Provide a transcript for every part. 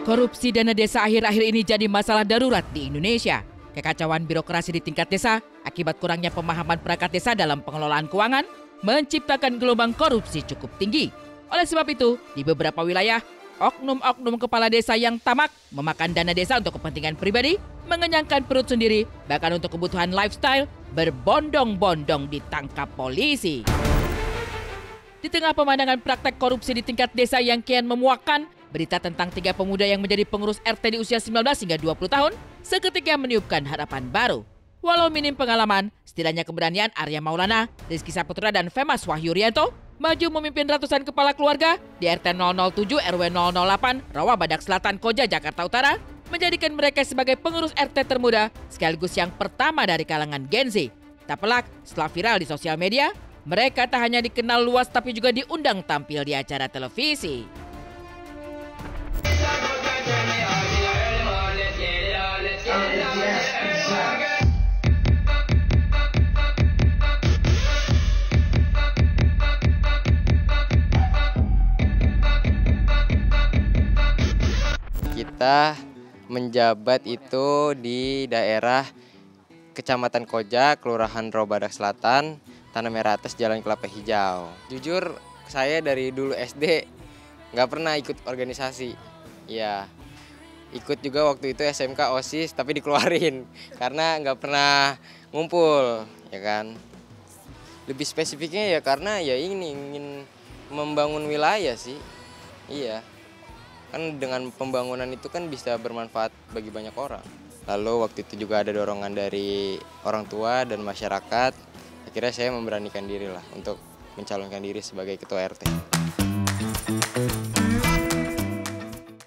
Korupsi dana desa akhir-akhir ini jadi masalah darurat di Indonesia. Kekacauan birokrasi di tingkat desa akibat kurangnya pemahaman perangkat desa dalam pengelolaan keuangan menciptakan gelombang korupsi cukup tinggi. Oleh sebab itu, di beberapa wilayah, oknum-oknum kepala desa yang tamak memakan dana desa untuk kepentingan pribadi, mengenyangkan perut sendiri, bahkan untuk kebutuhan lifestyle, berbondong-bondong ditangkap polisi. Di tengah pemandangan praktek korupsi di tingkat desa yang kian memuakkan, berita tentang 3 pemuda yang menjadi pengurus RT di usia 19 hingga 20 tahun seketika meniupkan harapan baru. Walau minim pengalaman, setidaknya keberanian Arya Maulana, Rizky Saputra, dan Femas Wahyu Rianto maju memimpin ratusan kepala keluarga di RT 007 RW 008 Rawa Badak Selatan Koja, Jakarta Utara, menjadikan mereka sebagai pengurus RT termuda sekaligus yang pertama dari kalangan Gen Z. Tak pelak, setelah viral di sosial media, mereka tak hanya dikenal luas tapi juga diundang tampil di acara televisi. Kita menjabat itu di daerah Kecamatan Koja, Kelurahan Robadak Selatan, Tanah Merah Atas, Jalan Kelapa Hijau. Jujur, saya dari dulu SD nggak pernah ikut organisasi. Ya, ikut juga waktu itu SMK OSIS, tapi dikeluarin karena nggak pernah ngumpul, ya kan. Lebih spesifiknya ya karena ya ingin membangun wilayah sih, iya. Kan dengan pembangunan itu kan bisa bermanfaat bagi banyak orang. Lalu waktu itu juga ada dorongan dari orang tua dan masyarakat. Akhirnya saya memberanikan diri lah untuk mencalonkan diri sebagai ketua RT.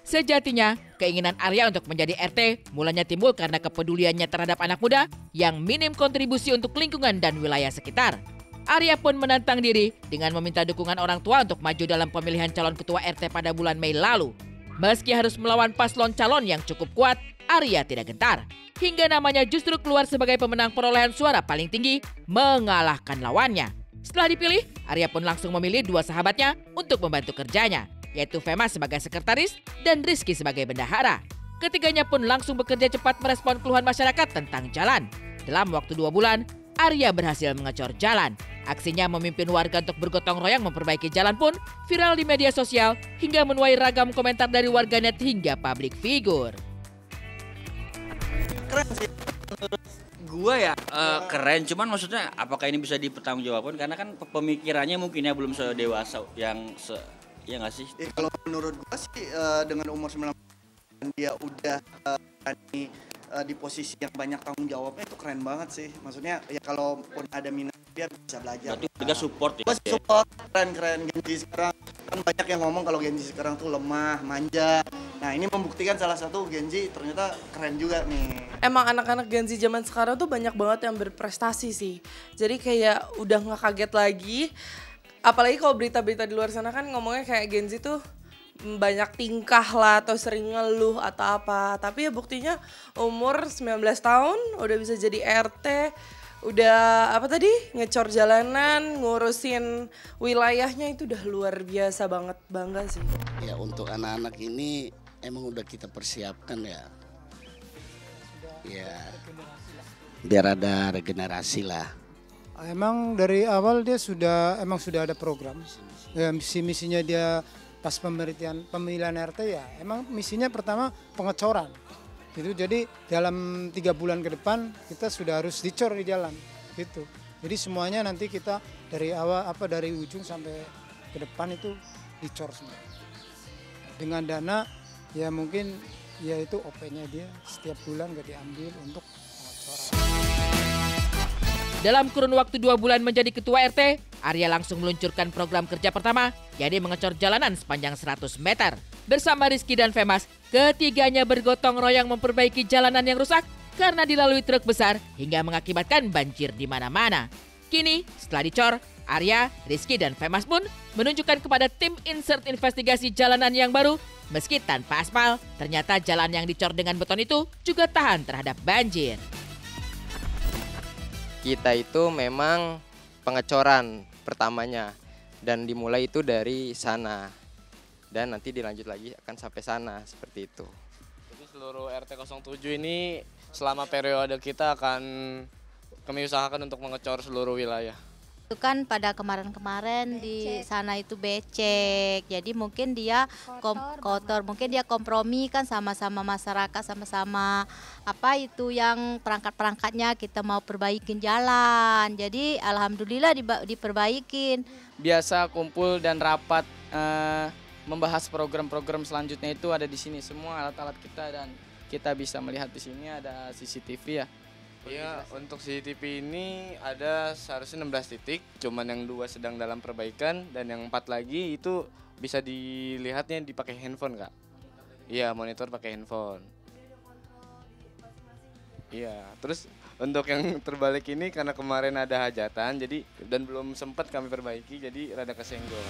Sejatinya, keinginan Arya untuk menjadi RT mulanya timbul karena kepeduliannya terhadap anak muda yang minim kontribusi untuk lingkungan dan wilayah sekitar. Arya pun menantang diri dengan meminta dukungan orang tua untuk maju dalam pemilihan calon ketua RT pada bulan Mei lalu. Meski harus melawan paslon calon yang cukup kuat, Arya tidak gentar. Hingga namanya justru keluar sebagai pemenang perolehan suara paling tinggi, mengalahkan lawannya. Setelah dipilih, Arya pun langsung memilih 2 sahabatnya untuk membantu kerjanya, yaitu Femas sebagai sekretaris dan Rizky sebagai bendahara. Ketiganya pun langsung bekerja cepat merespon keluhan masyarakat tentang jalan. Dalam waktu 2 bulan, Arya berhasil mengecor jalan. Aksinya memimpin warga untuk bergotong royong memperbaiki jalan pun viral di media sosial hingga menuai ragam komentar dari warganet hingga publik figur. Keren sih menurut gua ya. Keren, cuman maksudnya apakah ini bisa dipertanggungjawabkan karena kan pemikirannya mungkin ya belum sedewasa yang ya nggak sih? Kalau menurut gua sih dengan umur 19 dan dia udah berani di posisi yang banyak tanggung jawabnya, itu keren banget sih. Maksudnya ya kalaupun ada minat dia bisa belajar. Berarti juga support ya? Gua support, keren Gen Z sekarang. Kan banyak yang ngomong kalau Gen Z sekarang tuh lemah, manja. Nah ini membuktikan salah satu Gen Z ternyata keren juga nih. Emang anak-anak Gen Z zaman sekarang tuh banyak banget yang berprestasi sih. Jadi kayak udah gak kaget lagi. Apalagi kalau berita-berita di luar sana kan ngomongnya kayak Gen Z tuh banyak tingkah lah atau sering ngeluh atau apa. Tapi ya buktinya umur 19 tahun udah bisa jadi RT. Udah apa tadi ngecor jalanan, ngurusin wilayahnya, itu udah luar biasa banget, bangga sih. Ya untuk anak-anak ini emang udah kita persiapkan ya. Ya biar ada regenerasi lah. Emang dari awal dia sudah ada program. Ya, misinya dia pas pemilihan RT ya emang misinya pertama pengecoran. Gitu. Jadi dalam 3 bulan ke depan kita sudah harus dicor di jalan gitu. Jadi semuanya nanti kita dari awal dari ujung sampai ke depan itu dicor semua. Dengan dana ya mungkin ya itu OP-nya dia setiap bulan gak diambil untuk pengecoran. Dalam kurun waktu 2 bulan menjadi ketua RT, Arya langsung meluncurkan program kerja pertama, yakni mengecor jalanan sepanjang 100 meter. Bersama Rizky dan Femas, ketiganya bergotong royong memperbaiki jalanan yang rusak karena dilalui truk besar hingga mengakibatkan banjir di mana-mana. Kini, setelah dicor, Arya, Rizky, dan Femas pun menunjukkan kepada tim insert investigasi jalanan yang baru, meski tanpa aspal, ternyata jalan yang dicor dengan beton itu juga tahan terhadap banjir. Kita itu memang pengecoran pertamanya dan dimulai itu dari sana. dan nanti dilanjut lagi akan sampai sana seperti itu. Jadi seluruh RT 07 ini selama periode kita akan kami usahakan untuk mengecor seluruh wilayah. Itu kan pada kemarin-kemarin di sana itu becek, jadi mungkin dia kotor, mungkin dia kompromi kan sama-sama masyarakat, sama-sama apa itu yang perangkat-perangkatnya kita mau perbaikin jalan, jadi alhamdulillah diperbaikin. Biasa kumpul dan rapat membahas program-program selanjutnya itu ada di sini semua alat-alat kita, dan kita bisa melihat di sini ada CCTV ya. Iya, untuk CCTV ini ada seharusnya 16 titik, cuman yang 2 sedang dalam perbaikan dan yang 4 lagi itu bisa dilihatnya dipakai handphone, Kak. Iya, monitor pakai handphone. Iya, terus untuk yang terbalik ini karena kemarin ada hajatan jadi dan belum sempat kami perbaiki jadi rada kesenggol.